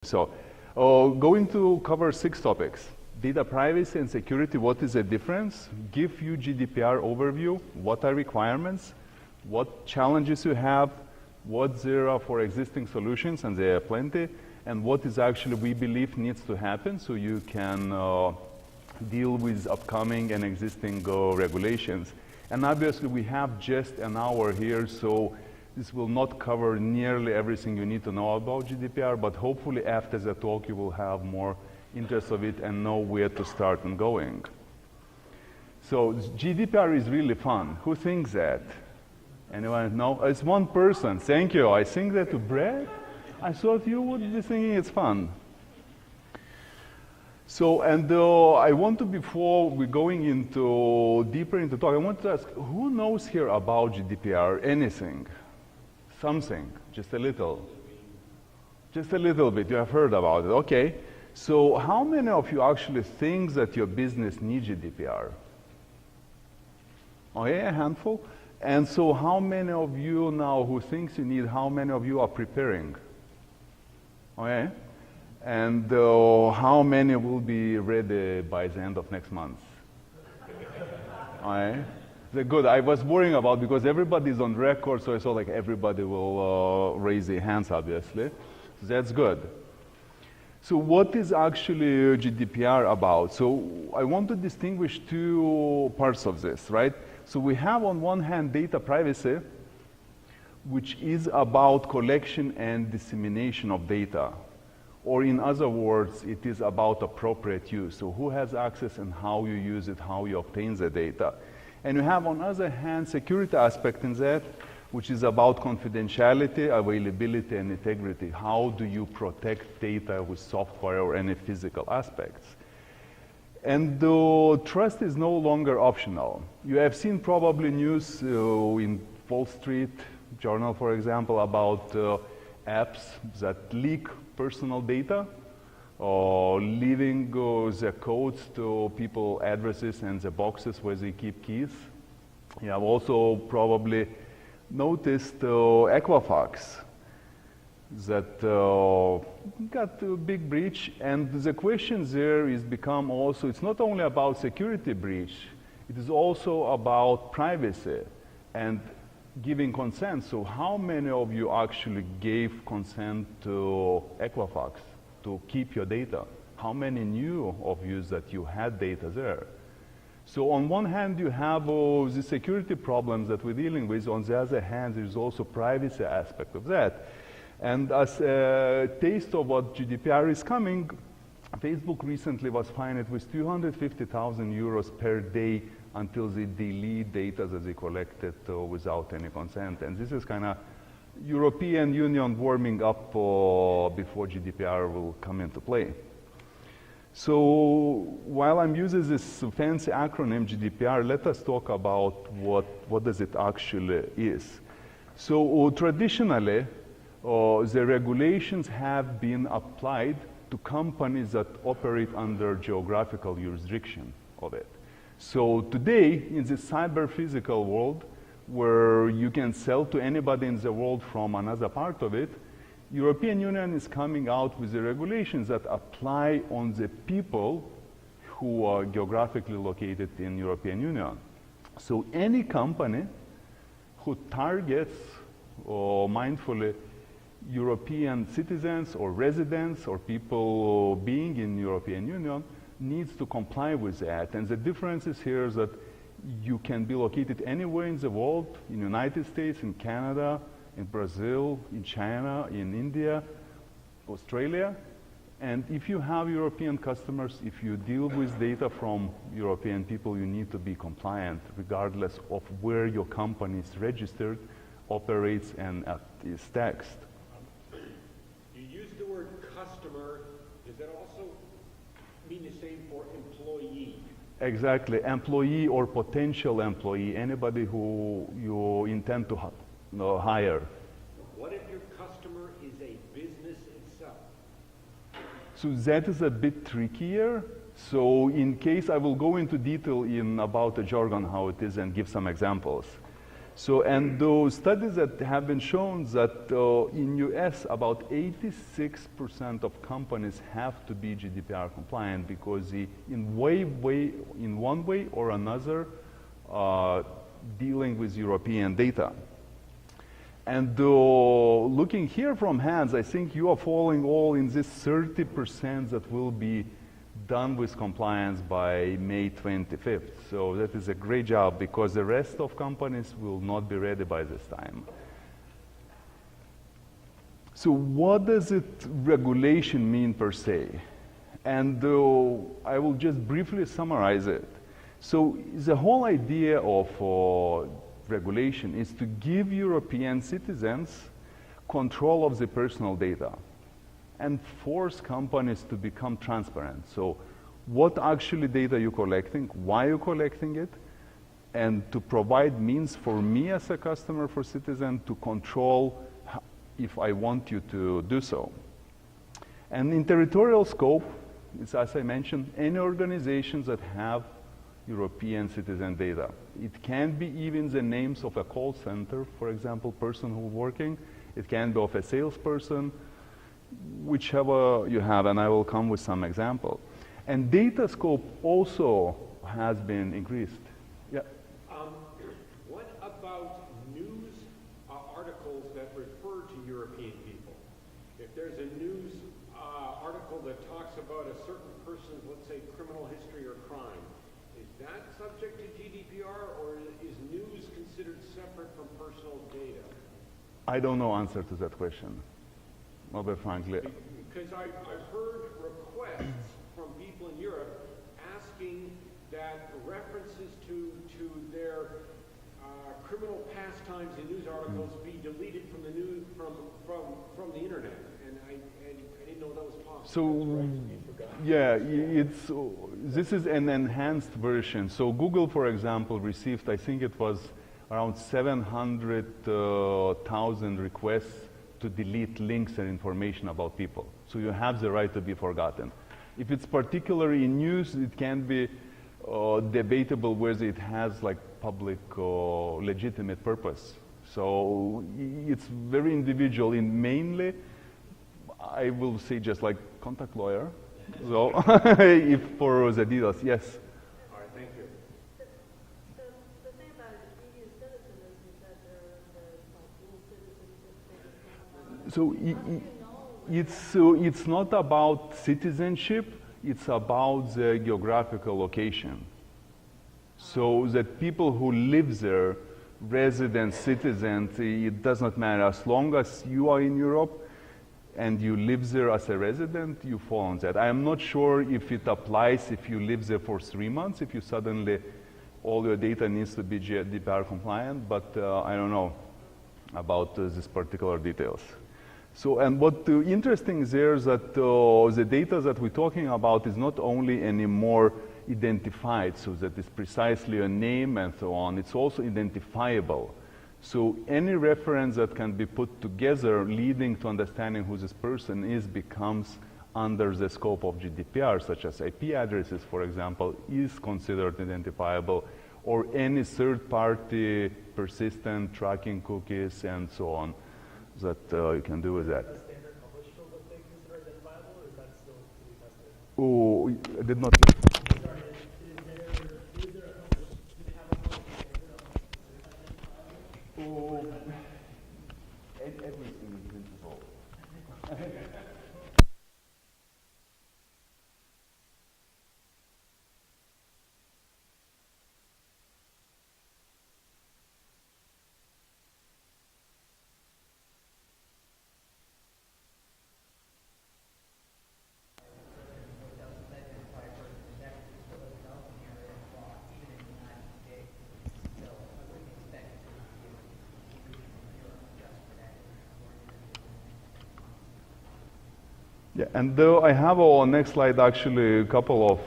So, going to cover 6 topics. Data privacy and security, what is the difference? Give you GDPR overview, what are requirements, what challenges you have, what there are for existing solutions, and there are plenty, and what is actually we believe needs to happen so you can deal with upcoming and existing regulations. And obviously we have just an hour here, so this will not cover nearly everything you need to know about GDPR, but hopefully after the talk you will have more interest of it and know where to start and going. So GDPR is really fun. Who thinks that? Anyone know? It's one person. Thank you. I think that to Brad. I thought you would be thinking it's fun. So, and I want to, before we're going into deeper into talk, I want to ask, who knows here about GDPR? Anything? Something? Just a little? Just a little bit. You have heard about it. Okay. So how many of you actually think that your business needs GDPR? Okay, a handful. And so how many of you now who thinks you need, how many of you are preparing? Okay. And how many will be ready by the end of next month? Okay. They're good. I was worrying about, because everybody's on record, so I saw like everybody will raise their hands, obviously. So that's good. So what is actually GDPR about? So I want to distinguish 2 parts of this, right? So we have on one hand data privacy, which is about collection and dissemination of data. Or in other words, it is about appropriate use. So who has access and how you use it, how you obtain the data. And you have on the other hand security aspect in that, which is about confidentiality, availability, and integrity. How do you protect data with software or any physical aspects? And trust is no longer optional. You have seen probably news in Wall Street Journal, for example, about apps that leak personal data, or leaving the codes to people's addresses and the boxes where they keep keys. You have also probably noticed Equifax that got a big breach, and the question there is become also, it's not only about security breach, it is also about privacy and giving consent. So how many of you actually gave consent to Equifax to keep your data? How many knew of you that you had data there? So on one hand you have the security problems that we're dealing with, on the other hand there's also privacy aspect of that. And as a taste of what GDPR is coming, Facebook recently was fined with 250,000 euros per day until they delete data that they collected without any consent. And this is kind of European Union warming up before GDPR will come into play. So while I'm using this fancy acronym GDPR, let us talk about what does it actually is. So traditionally, the regulations have been applied to companies that operate under geographical jurisdiction of it. So today, in the cyber-physical world, where you can sell to anybody in the world from another part of it, European Union is coming out with the regulations that apply on the people who are geographically located in European Union. So any company who targets mindfully European citizens or residents or people being in European Union needs to comply with that. And the difference is here is that you can be located anywhere in the world, in the United States, in Canada, in Brazil, in China, in India, Australia. And if you have European customers, if you deal with data from European people, you need to be compliant regardless of where your company is registered, operates, and is taxed. You use the word customer. Does that also mean the same for employee? Exactly, employee or potential employee, anybody who you intend to hire. What if your customer is a business itself? So that is a bit trickier. So in case I will go into detail about the jargon, how it is, and give some examples. So, and those studies that have been shown that in US, about 86% of companies have to be GDPR compliant because in one way or another, dealing with European data. And looking here from hands, I think you are falling all in this 30% that will be done with compliance by May 25th. So that is a great job because the rest of companies will not be ready by this time. So what does regulation mean per se? And I will just briefly summarize it. So the whole idea of regulation is to give European citizens control of the personal data and force companies to become transparent. So what actually data you're collecting, why you're collecting it, and to provide means for me as a customer, for citizen, to control if I want you to do so. And in territorial scope, it's, as I mentioned, any organizations that have European citizen data. It can be even the names of a call center, for example, person who's working. It can be of a salesperson, whichever you have, and I will come with some example. And data scope also has been increased. Yeah. What about news articles that refer to European people? If there's a news article that talks about a certain person's, let's say, criminal history or crime, is that subject to GDPR, or is news considered separate from personal data? I don't know answer to that question, I'll be frankly. Because I've heard requests from people in Europe asking that references to their criminal pastimes in news articles be deleted from the news from the internet, and I didn't know that was possible. So yeah, this is an enhanced version. So Google, for example, received, I think it was around 700,000 requests to delete links and information about people. So you have the right to be forgotten. If it's particularly in news, it can be debatable whether it has like public legitimate purpose. So it's very individual. In mainly, I will say just like contact lawyer. So if for the details, yes. All right, thank you. The thing about EU citizens is that they're dual citizenship. It's not about citizenship, it's about the geographical location. So that people who live there, residents, citizens, it does not matter. As long as you are in Europe and you live there as a resident, you fall on that. I am not sure if it applies if you live there for 3 months, if you suddenly, all your data needs to be GDPR compliant, but I don't know about these particular details. So, and what interesting is there is that the data that we're talking about is not only anymore identified, so that is precisely a name and so on, it's also identifiable. So any reference that can be put together leading to understanding who this person is becomes under the scope of GDPR, such as IP addresses, for example, is considered identifiable, or any third-party persistent tracking cookies and so on that you can do with that. Is that standard published for what they consider identifiable, or is that still to be tested? Oh, I did not. Sorry, is there a published, do they have a published standard on Oh, everything is visible. Yeah, and I have on next slide actually a couple of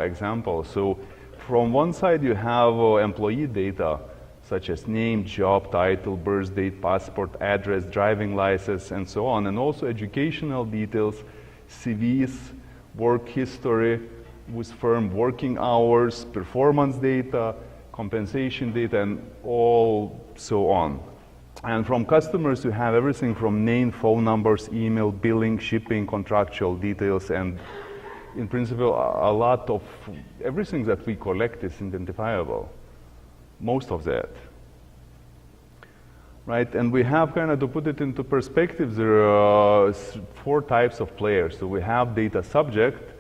examples. So from one side you have employee data such as name, job title, birth date, passport, address, driving license, and so on, and also educational details, CVs, work history with firm, working hours, performance data, compensation data, and all so on. And from customers, you have everything from name, phone numbers, email, billing, shipping, contractual details, and in principle, a lot of everything that we collect is identifiable. Most of that. Right, and we have kind of, to put it into perspective, there are 4 types of players. So we have data subject,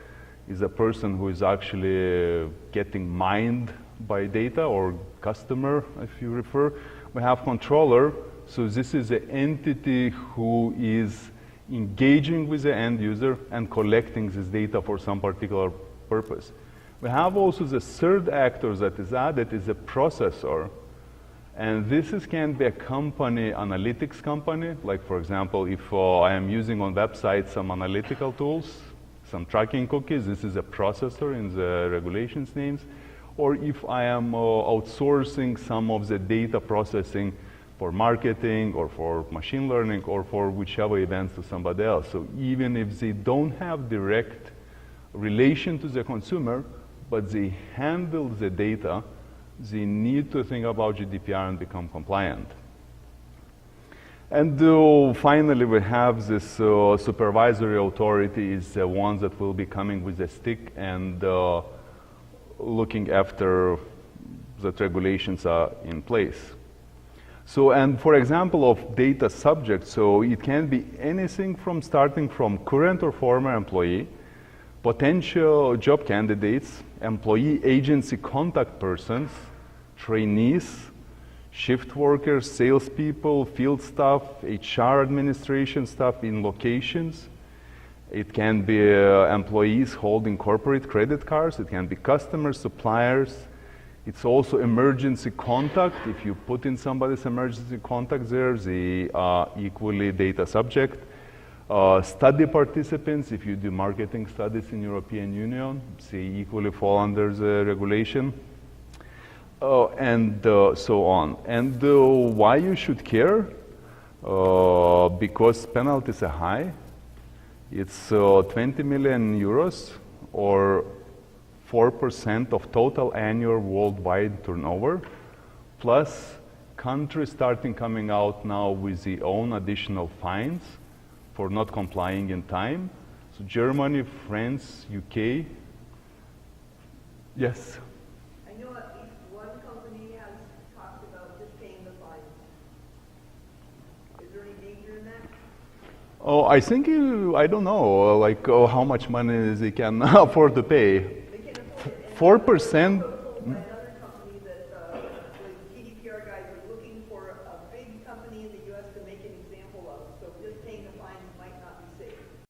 is a person who is actually getting mined by data, or customer, if you refer. We have controller, so this is the entity who is engaging with the end user and collecting this data for some particular purpose. We have also the third actor that is added, is a processor. And this can be a company, analytics company, like for example, if I am using on website some analytical tools, some tracking cookies, this is a processor in the regulations names. Or if I am outsourcing some of the data processing for marketing or for machine learning or for whichever events to somebody else. So even if they don't have direct relation to the consumer, but they handle the data, they need to think about GDPR and become compliant. And finally, we have this supervisory authority is the one that will be coming with a stick and looking after that regulations are in place. So, and for example of data subject, so it can be anything from starting from current or former employee, potential job candidates, employee agency contact persons, trainees, shift workers, salespeople, field staff, HR administration staff in locations. It can be employees holding corporate credit cards. It can be customers, suppliers. It's also emergency contact. If you put in somebody's emergency contact there, they are equally data subject. Study participants, if you do marketing studies in European Union, they equally fall under the regulation. And so on. And why you should care? Because penalties are high. It's 20 million euros or 4% of total annual worldwide turnover, plus countries starting coming out now with their own additional fines for not complying in time. So Germany, France, UK. Yes? I know at least one company has talked about just paying the fine. Is there any danger in that? Oh, I think, I don't know, like how much money they can afford to pay. They can afford it. 4%, And